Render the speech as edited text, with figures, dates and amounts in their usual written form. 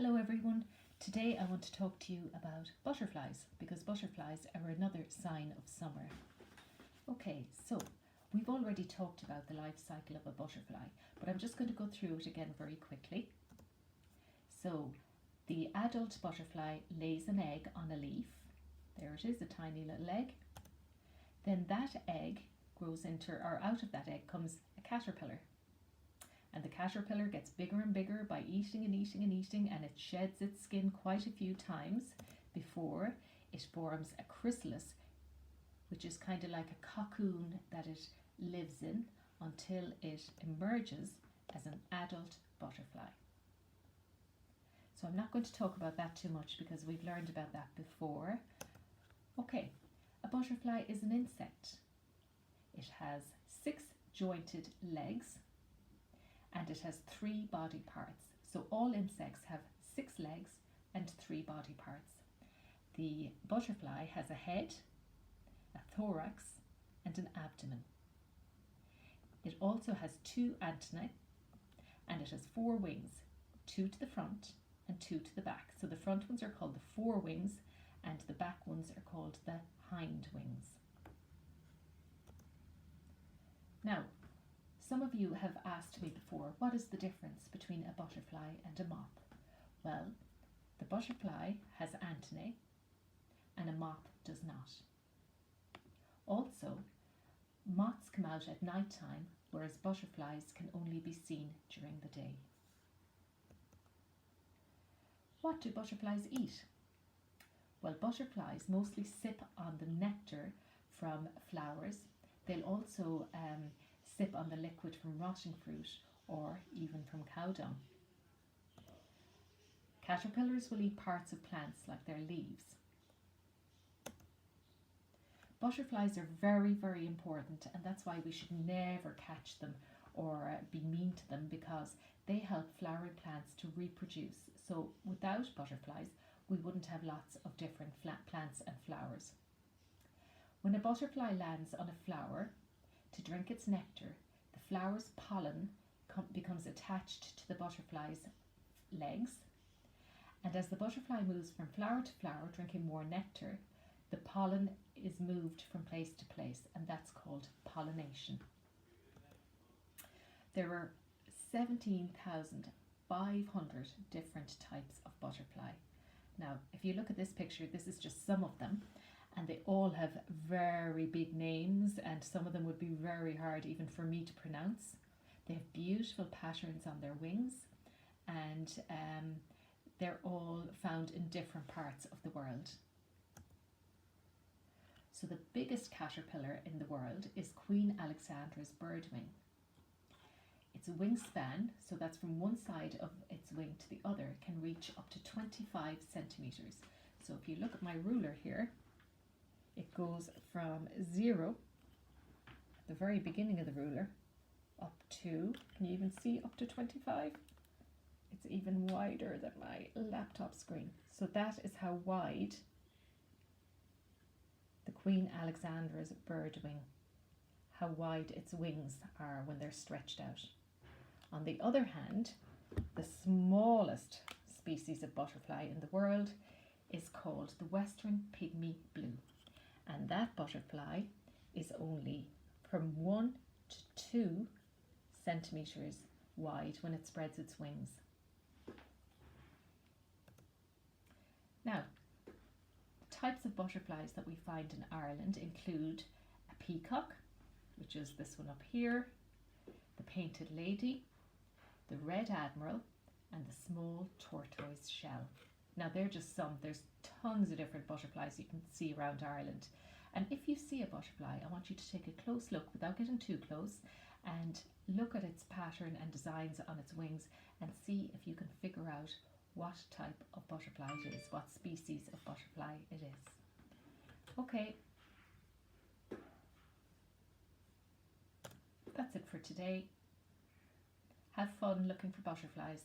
Hello everyone. Today I want to talk to you about butterflies because butterflies are another sign of summer. Okay, so we've already talked about the life cycle of a butterfly, but I'm just going to go through it again very quickly. So the adult butterfly lays an egg on a leaf. There it is, a tiny little egg. Then that egg grows into, or out of that egg comes a caterpillar. And the caterpillar gets bigger and bigger by eating and eating and eating, and it sheds its skin quite a few times before it forms a chrysalis, which is kind of like a cocoon that it lives in until it emerges as an adult butterfly. So I'm not going to talk about that too much because we've learned about that before. Okay, a butterfly is an insect. It has 6 jointed legs and it has 3 body parts. So all insects have 6 legs and 3 body parts. The butterfly has a head, a thorax and an abdomen. It also has 2 antennae and it has 4 wings, 2 to the front and 2 to the back. So the front ones are called the forewings and the back ones are called the hind wings. Now, some of you have asked me before, what is the difference between a butterfly and a moth? Well, the butterfly has antennae and a moth does not. Also, moths come out at night time, whereas butterflies can only be seen during the day. What do butterflies eat? Well, butterflies mostly sip on the nectar from flowers. They'll also sip on the liquid from rotting fruit or even from cow dung. Caterpillars will eat parts of plants like their leaves. Butterflies are very, very important, and that's why we should never catch them or be mean to them, because they help flowering plants to reproduce. So without butterflies, we wouldn't have lots of different plants and flowers. When a butterfly lands on a flower to drink its nectar, the flower's pollen becomes attached to the butterfly's legs, and as the butterfly moves from flower to flower drinking more nectar, the pollen is moved from place to place, and that's called pollination. There are 17,500 different types of butterfly. Now, if you look at this picture, this is just some of them, and they all have very big names, and some of them would be very hard even for me to pronounce. They have beautiful patterns on their wings, and they're all found in different parts of the world. So the biggest caterpillar in the world is Queen Alexandra's birdwing. Its wingspan, so that's from one side of its wing to the other, can reach up to 25 centimeters. So if you look at my ruler here, it goes from 0, the very beginning of the ruler, up to, can you even see up to 25? It's even wider than my laptop screen. So that is how wide the Queen Alexandra's birdwing, how wide its wings are when they're stretched out. On the other hand, the smallest species of butterfly in the world is called the Western Pygmy Blue. And that butterfly is only from 1 to 2 centimeters wide when it spreads its wings. Now, the types of butterflies that we find in Ireland include a peacock, which is this one up here, the painted lady, the red admiral, and the small tortoise shell. Now they're just some, there's tons of different butterflies you can see around Ireland. And if you see a butterfly, I want you to take a close look without getting too close and look at its pattern and designs on its wings and see if you can figure out what type of butterfly it is, what species of butterfly it is. Okay, that's it for today. Have fun looking for butterflies.